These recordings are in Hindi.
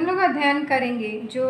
हम लोग अध्ययन करेंगे जो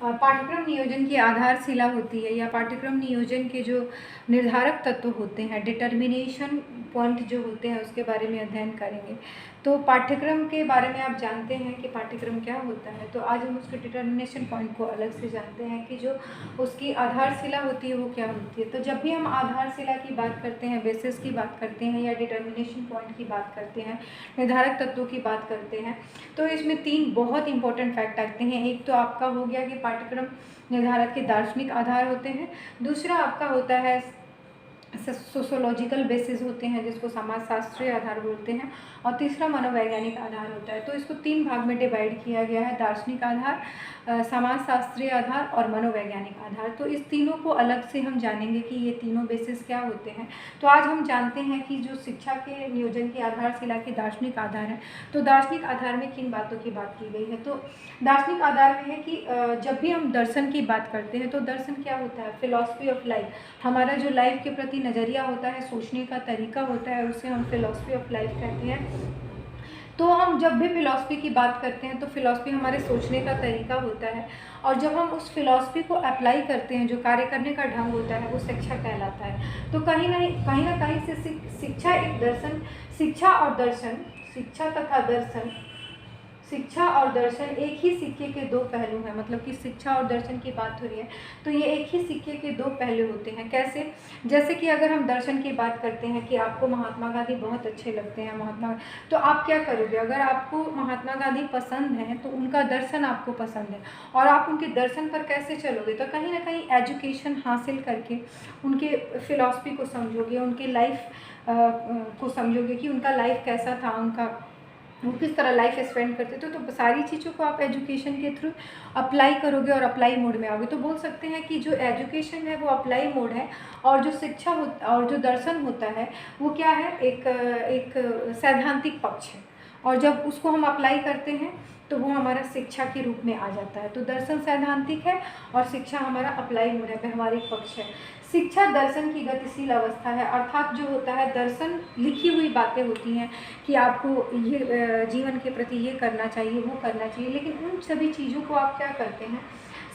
पाठ्यक्रम नियोजन की आधारशिला होती है या पाठ्यक्रम नियोजन के जो निर्धारक तत्व होते हैं, डिटर्मिनेशन पॉइंट जो होते हैं, उसके बारे में अध्ययन करेंगे। तो पाठ्यक्रम के बारे में आप जानते हैं कि पाठ्यक्रम क्या होता है, तो आज हम उसके डिटर्मिनेशन पॉइंट को अलग से जानते हैं कि जो उसकी आधारशिला होती है वो क्या होती है। तो जब भी हम आधारशिला की बात करते हैं, बेसिस की बात करते हैं या डिटर्मिनेशन पॉइंट की बात करते हैं, निर्धारक तत्वों की बात करते हैं, तो इसमें 3 बहुत इंपॉर्टेंट फैक्ट आते हैं। एक तो आपका हो गया कि पाठ्यक्रम निर्धारक के दार्शनिक आधार होते हैं, दूसरा आपका होता है सोशोलॉजिकल बेसिस होते हैं जिसको समाजशास्त्रीय आधार बोलते हैं, और तीसरा मनोवैज्ञानिक आधार होता है। तो इसको 3 भाग में डिवाइड किया गया है, दार्शनिक आधार, समाजशास्त्रीय आधार और मनोवैज्ञानिक आधार। तो इस तीनों को अलग से हम जानेंगे कि ये तीनों बेसिस क्या होते हैं। तो आज हम जानते हैं कि जो शिक्षा के नियोजन की आधारशिला के दार्शनिक आधार है, तो दार्शनिक आधार में किन बातों की बात की गई है। तो दार्शनिक आधार में है कि जब भी हम दर्शन की बात करते हैं तो दर्शन क्या होता है, फिलॉसफी ऑफ लाइफ, हमारा जो लाइफ के प्रति नज़रिया होता है, सोचने का तरीका होता है, उसे हम फिलॉसफी ऑफ लाइफ कहते हैं। तो हम जब भी फिलॉसफी की बात करते हैं तो फिलॉसफी हमारे सोचने का तरीका होता है, और जब हम उस फिलॉसफी को अप्लाई करते हैं, जो कार्य करने का ढंग होता है, वो शिक्षा कहलाता है। तो कहीं ना कहीं से शिक्षा एक दर्शन, शिक्षा और दर्शन, शिक्षा तथा दर्शन, शिक्षा और दर्शन एक ही सिक्के के 2 पहलू हैं। मतलब कि शिक्षा और दर्शन की बात हो रही है तो ये एक ही सिक्के के 2 पहलू होते हैं। कैसे? जैसे कि अगर हम दर्शन की बात करते हैं कि आपको महात्मा गांधी बहुत अच्छे लगते हैं, तो आप क्या करोगे? अगर आपको महात्मा गांधी पसंद हैं तो उनका दर्शन आपको पसंद है, और आप उनके दर्शन पर कैसे चलोगे? तो कहीं ना कहीं एजुकेशन हासिल करके उनके फिलॉसफी को समझोगे, उनके लाइफ को समझोगे कि उनका लाइफ कैसा था, वो किस तरह लाइफ स्पेंड करते थे। तो सारी चीज़ों को आप एजुकेशन के थ्रू अप्लाई करोगे और अप्लाई मोड में आओगे। तो बोल सकते हैं कि जो एजुकेशन है वो अप्लाई मोड है, और जो शिक्षा और जो दर्शन होता है वो क्या है, एक सैद्धांतिक पक्ष है, और जब उसको हम अप्लाई करते हैं तो वो हमारा शिक्षा के रूप में आ जाता है। तो दर्शन सैद्धांतिक है और शिक्षा हमारा अप्लाई मोड है, व्यवहारिक पक्ष है। शिक्षा दर्शन की गतिशील अवस्था है, अर्थात जो होता है दर्शन लिखी हुई बातें होती हैं कि आपको ये जीवन के प्रति ये करना चाहिए, वो करना चाहिए, लेकिन उन सभी चीज़ों को आप क्या करते हैं,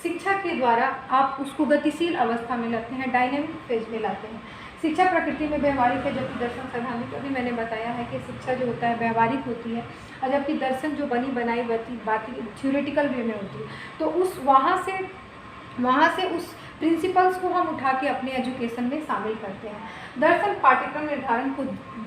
शिक्षा के द्वारा आप उसको गतिशील अवस्था में लाते हैं, डायनेमिक फेज में लाते हैं। शिक्षा प्रकृति में व्यवहारिक है, जबकि दर्शन सैद्धांतिक। अभी मैंने बताया है कि शिक्षा जो होता है व्यवहारिक होती है, और जबकि दर्शन जो बनी बनाई बातें थ्योरेटिकल वे में होती है। तो वहाँ से उस प्रिंसिपल्स को हम उठा के अपने एजुकेशन में शामिल करते हैं। दर्शन पाठ्यक्रम निर्धारण को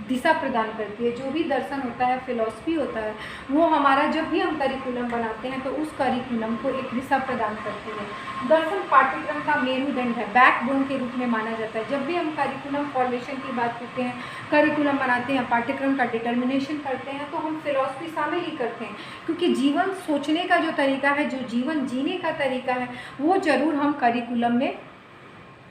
दिशा प्रदान करती है। जो भी दर्शन होता है, फिलॉसफी होता है, वो हमारा जब भी हम करिकुलम बनाते हैं तो उस करिकुलम को एक दिशा प्रदान करती है। दर्शन पाठ्यक्रम का मेरुदंड है, बैकबोन के रूप में माना जाता है। जब भी हम करिकुलम फॉर्मेशन की बात करते हैं, करिकुलम बनाते हैं, पाठ्यक्रम का डिटर्मिनेशन करते हैं, तो हम फिलॉसफी शामिल ही करते हैं, क्योंकि जीवन सोचने का जो तरीका है, जो जीवन जीने का तरीका है, वो ज़रूर हम करिकुलम में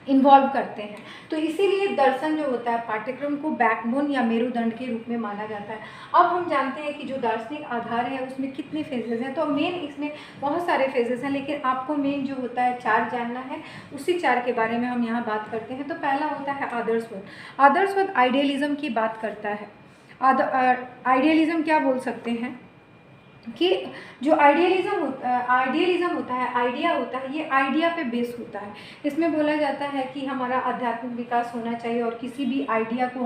इन्वॉल्व करते हैं। तो इसीलिए दर्शन जो होता है पाठ्यक्रम को बैकबोन या मेरुदंड के रूप में माना जाता है। अब हम जानते हैं कि जो दार्शनिक आधार है उसमें कितने फेजेस हैं। तो मेन इसमें बहुत सारे फेजेस हैं, लेकिन आपको मेन जो होता है 4 जानना है, उसी 4 के बारे में हम यहाँ बात करते हैं। तो पहला होता है आदर्शवाद। आदर्शवाद आइडियलिज्म की बात करता है। आइडियलिज्म क्या बोल सकते हैं कि जो आइडियलिज्म होता है, आइडिया होता है, ये आइडिया पे बेस होता है। इसमें बोला जाता है कि हमारा आध्यात्मिक विकास होना चाहिए, और किसी भी आइडिया को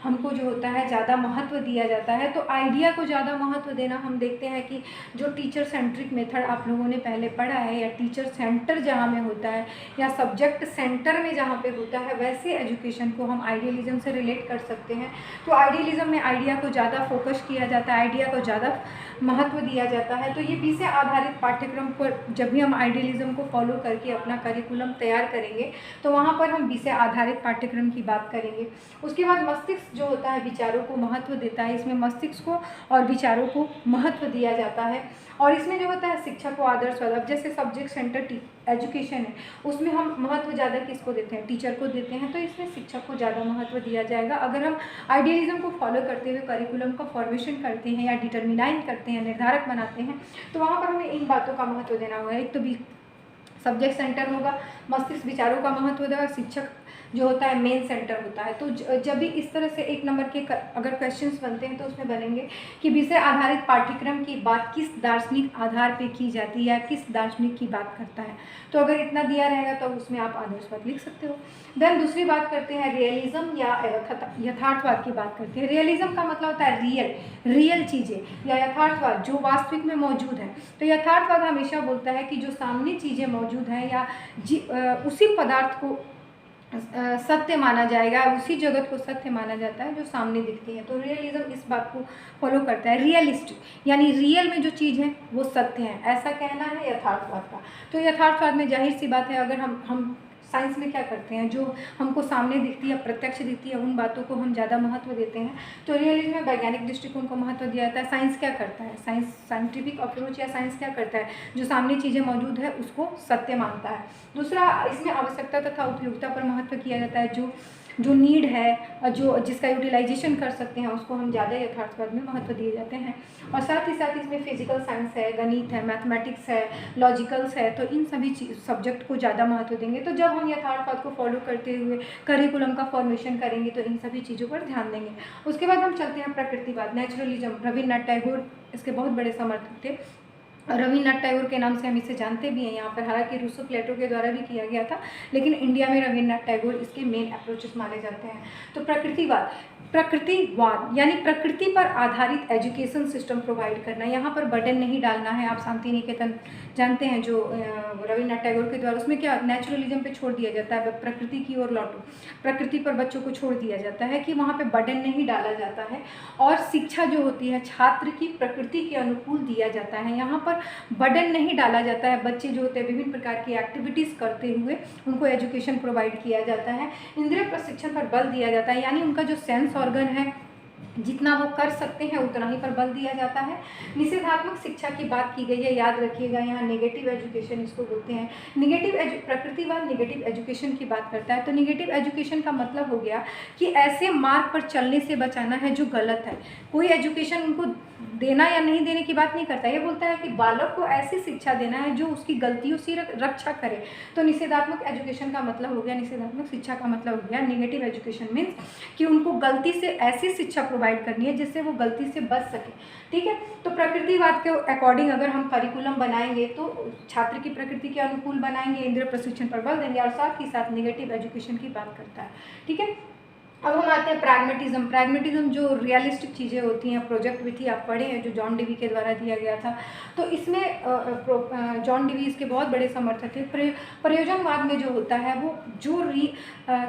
हमको जो होता है ज़्यादा महत्व दिया जाता है। तो आइडिया को ज़्यादा महत्व देना, हम देखते हैं कि जो टीचर सेंट्रिक मेथड आप लोगों ने पहले पढ़ा है, या टीचर सेंटर जहाँ में होता है, या सब्जेक्ट सेंटर में जहाँ पे होता है, वैसे एजुकेशन को हम आइडियलिज्म से रिलेट कर सकते हैं। तो आइडियलिज्म में आइडिया को ज़्यादा फोकस किया जाता है, आइडिया को ज़्यादा महत्व दिया जाता है। तो ये विषय आधारित पाठ्यक्रम पर जब भी हम आइडियलिज्म को फॉलो करके अपना करिकुलम तैयार करेंगे, तो वहाँ पर हम विषय आधारित पाठ्यक्रम की बात करेंगे। उसके बाद मस्तिष्क जो होता है विचारों को महत्व देता है। इसमें मस्तिष्क को और विचारों को महत्व दिया जाता है। और इसमें जो होता है शिक्षा को आदर्शवाद, अब जैसे सब्जेक्ट सेंटर एजुकेशन है, उसमें हम महत्व ज़्यादा किसको देते हैं, टीचर को देते हैं। तो इसमें शिक्षा को ज़्यादा महत्व दिया जाएगा। अगर हम आइडियलिज्म को फॉलो करते हुए करिकुलम का फॉर्मेशन करते हैं, या डिटर्मिनाइन करते हैं, निर्धारक बनाते हैं, तो वहाँ पर हमें इन बातों का महत्व देना होगा। एक तो सब्जेक्ट सेंटर होगा, मस्तिष्क विचारों का महत्व देगा, शिक्षक जो होता है मेन सेंटर होता है। तो जब भी इस तरह से एक नंबर के अगर क्वेश्चंस बनते हैं तो उसमें बनेंगे कि विषय आधारित पाठ्यक्रम की बात किस दार्शनिक आधार पे की जाती है, किस दार्शनिक की बात करता है। तो अगर इतना दिया रहेगा तो उसमें आप आदर्शवाद लिख सकते हो। देन दूसरी बात करते हैं रियलिज्म या यथार्थवाद की बात करते हैं। रियलिज्म का मतलब होता है रियल चीज़ें, या यथार्थवाद जो वास्तविक में मौजूद है। तो यथार्थवाद हमेशा बोलता है कि जो सामने चीज़ें मौजूद हैं या उसी पदार्थ को सत्य माना जाएगा, उसी जगत को सत्य माना जाता है जो सामने दिखती है। तो रियलिज्म इस बात को फॉलो करता है। रियलिस्टिक यानी रियल में जो चीज़ है वो सत्य है, ऐसा कहना है यथार्थवाद का। तो यथार्थवाद में जाहिर सी बात है, अगर हम साइंस में क्या करते हैं, जो हमको सामने दिखती है, प्रत्यक्ष दिखती है, उन बातों को हम ज़्यादा महत्व देते हैं। तो रियलिज्म में वैज्ञानिक दृष्टिकोण को महत्व दिया जाता है। साइंस क्या करता है, साइंटिफिक अप्रोच या साइंस क्या करता है, जो सामने चीज़ें मौजूद है उसको सत्य मानता है। दूसरा, इसमें आवश्यकता तथा उपयोगिता पर महत्व किया जाता है। जो नीड है, जो जिसका यूटिलाइजेशन कर सकते हैं, उसको हम ज़्यादा यथार्थवाद में महत्व दिए जाते हैं। और साथ ही साथ इसमें फिजिकल साइंस है, गणित है, मैथमेटिक्स है, लॉजिकल्स है, तो इन सभी सब्जेक्ट को ज़्यादा महत्व देंगे। तो जब हम यथार्थवाद को फॉलो करते हुए करिकुलम का फॉर्मेशन करेंगे तो इन सभी चीज़ों पर ध्यान देंगे। उसके बाद हम चलते हैं प्रकृतिवाद, नेचुरलिज्म। रविन्द्रनाथ टैगोर इसके बहुत बड़े समर्थक थे। रविन्द्रनाथ टैगोर के नाम से हम इसे जानते भी हैं यहाँ पर, हालांकि रूसो प्लेटो के द्वारा भी किया गया था, लेकिन इंडिया में रविन्द्रनाथ टैगोर इसके मेन अप्रोचेस माने जाते हैं। तो प्रकृतिवाद यानी प्रकृति पर आधारित एजुकेशन सिस्टम प्रोवाइड करना, यहाँ पर बर्डन नहीं डालना है। आप शांति निकेतन जानते हैं जो रविन्द्रनाथ टैगोर के द्वारा, उसमें क्या नेचुरलिज्म पे छोड़ दिया जाता है, प्रकृति की ओर लौटो, प्रकृति पर बच्चों को छोड़ दिया जाता है कि वहाँ पे बर्डन नहीं डाला जाता है। और शिक्षा जो होती है छात्र की प्रकृति के अनुकूल दिया जाता है, यहाँ पर बर्डन नहीं डाला जाता है। बच्चे जो होते हैं विभिन्न प्रकार की एक्टिविटीज़ करते हुए उनको एजुकेशन प्रोवाइड किया जाता है। इंद्रिय प्रशिक्षण पर बल दिया जाता है, यानी उनका जो सेंस ऑर्गन है जितना वो कर सकते हैं उतना ही पर बल दिया जाता है। निषेधात्मक शिक्षा की बात की गई है, याद रखिएगा, यहाँ नेगेटिव एजुकेशन इसको बोलते हैं। प्रकृतिवाद नेगेटिव एजुकेशन की बात करता है। तो नेगेटिव एजुकेशन का मतलब हो गया कि ऐसे मार्ग पर चलने से बचाना है जो गलत है। कोई एजुकेशन उनको देना या नहीं देने की बात नहीं करता, ये बोलता है कि बालक को ऐसी शिक्षा देना है जो उसकी गलतियों से रक्षा करे। तो निषेधात्मक एजुकेशन का मतलब हो गया, निषेधात्मक शिक्षा का मतलब हो गया नेगेटिव एजुकेशन मीन्स कि उनको गलती से ऐसी शिक्षा प्रोवाइड करनी है जिससे वो गलती से बच सके। ठीक है, तो प्रकृतिवाद के अकॉर्डिंग अगर हम करिकुलम बनाएंगे तो छात्र की प्रकृति के अनुकूल बनाएंगे, इंद्रिय प्रशिक्षण पर बल देंगे और साथ ही साथ नेगेटिव एजुकेशन की बात करता है। ठीक है, अब हम आते हैं प्रैग्मेटिज्म जो रियलिस्टिक चीज़ें होती हैं। प्रोजेक्ट विधि आप पढ़े हैं जो जॉन डीवी के द्वारा दिया गया था। तो इसमें जॉन डीवी इसके बहुत बड़े समर्थक थे। प्रयोजनवाद में जो होता है वो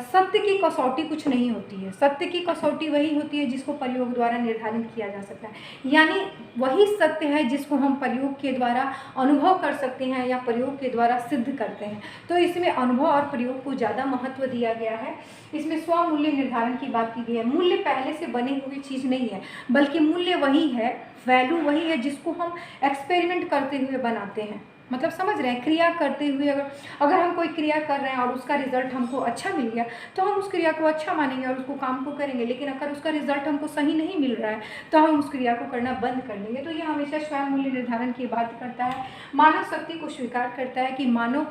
सत्य की कसौटी कुछ नहीं होती है। सत्य की कसौटी वही होती है जिसको प्रयोग द्वारा निर्धारित किया जा सकता है, यानी वही सत्य है जिसको हम प्रयोग के द्वारा अनुभव कर सकते हैं या प्रयोग के द्वारा सिद्ध करते हैं। तो इसमें अनुभव और प्रयोग को ज़्यादा महत्व दिया गया है। इसमें स्वमूल्य निर्धारण की बात की गई है। मूल्य पहले से बनी हुई चीज़ नहीं है, बल्कि मूल्य वही है, वैल्यू वही है जिसको हम एक्सपेरिमेंट करते हुए बनाते हैं। मतलब समझ रहे हैं, क्रिया करते हुए अगर हम कोई क्रिया कर रहे हैं और उसका रिजल्ट हमको अच्छा मिल गया तो हम उस क्रिया को अच्छा मानेंगे और उसको काम को करेंगे। लेकिन अगर उसका रिजल्ट हमको सही नहीं मिल रहा है तो हम उस क्रिया को करना बंद कर देंगे। तो ये हमेशा स्वयं मूल्य निर्धारण की बात करता है। मानव शक्ति को स्वीकार करता है कि मानव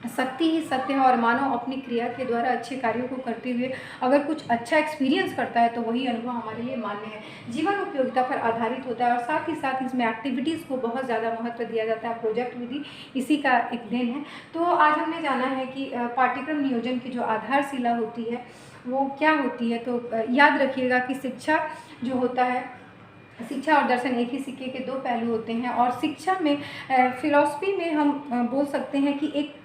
शक्ति ही सत्य है और मानव अपनी क्रिया के द्वारा अच्छे कार्यों को करते हुए अगर कुछ अच्छा एक्सपीरियंस करता है तो वही अनुभव हमारे लिए मान्य है। जीवन उपयोगिता पर आधारित होता है और साथ ही साथ इसमें एक्टिविटीज़ को बहुत ज़्यादा महत्व दिया जाता है। प्रोजेक्ट विधि इसी का एक देन है। तो आज हमने जाना है कि पाठ्यक्रम नियोजन की जो आधारशिला होती है वो क्या होती है। तो याद रखिएगा कि शिक्षा जो होता है, शिक्षा और दर्शन एक ही सिक्के के दो पहलू होते हैं। और शिक्षा में फिलॉसफी में हम बोल सकते हैं कि एक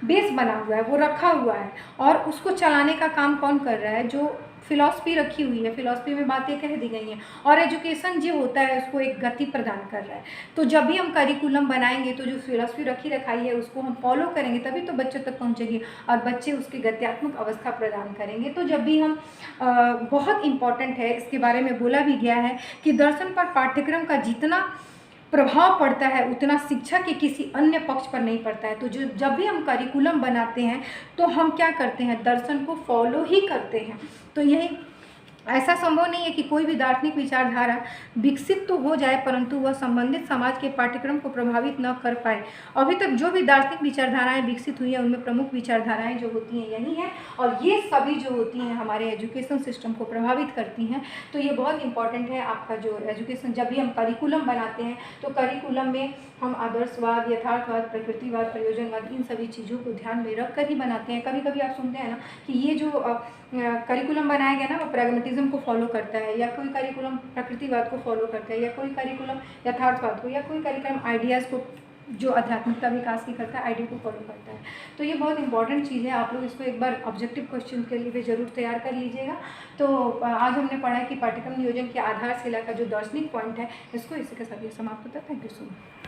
बेस बना हुआ है, वो रखा हुआ है और उसको चलाने का काम कौन कर रहा है, जो फिलॉसफी रखी हुई है, फिलॉसफी में बातें कह दी गई हैं। और एजुकेशन जो होता है उसको एक गति प्रदान कर रहा है। तो जब भी हम करिकुलम बनाएंगे तो जो फिलॉसफी रखी रखाई है उसको हम फॉलो करेंगे, तभी तो बच्चों तक पहुंचेगी और बच्चे उसकी गत्यात्मक अवस्था प्रदान करेंगे। तो जब भी हम बहुत इम्पॉर्टेंट है, इसके बारे में बोला भी गया है कि दर्शन पर पाठ्यक्रम का जितना प्रभाव पड़ता है उतना शिक्षा के किसी अन्य पक्ष पर नहीं पड़ता है। तो जब भी हम करिकुलम बनाते हैं तो हम क्या करते हैं, दर्शन को फॉलो ही करते हैं। तो यही ऐसा संभव नहीं है कि कोई भी दार्शनिक विचारधारा विकसित तो हो जाए परंतु वह संबंधित समाज के पाठ्यक्रम को प्रभावित न कर पाए। अभी तक जो भी दार्शनिक विचारधाराएं विकसित हुई हैं उनमें प्रमुख विचारधाराएं जो होती हैं यही हैं, और ये सभी जो होती हैं हमारे एजुकेशन सिस्टम को प्रभावित करती हैं। तो ये बहुत इंपॉर्टेंट है आपका जो एजुकेशन, जब भी हम करिकुलम बनाते हैं तो करिकुलम में हम आदर्शवाद, यथार्थवाद, प्रकृतिवाद, प्रयोजनवाद, इन सभी चीज़ों को ध्यान में रख कर ही बनाते हैं। कभी कभी आप सुनते हैं ना कि ये जो करिकुलम बनाया गया ना वो प्रैग्मेटिज्म को फॉलो करता है, या कोई करिकुलम प्रकृतिवाद को फॉलो करता है, या कोई करिकुलम यथार्थवाद को, या कोई करिकुलम आइडियाज़ को जो आध्यात्मिकता विकास की करता है आइडिया को फॉलो करता है। तो ये बहुत इंपॉर्टेंट चीज़ है, आप लोग इसको एक बार ऑब्जेक्टिव क्वेश्चन के लिए भी जरूर तैयार कर लीजिएगा। तो आज हमने पढ़ा कि पाठ्यक्रम नियोजन की आधारशिला का जो दार्शनिक पॉइंट है इसको इसी के साथ ये समाप्त होता है। Thank you so much.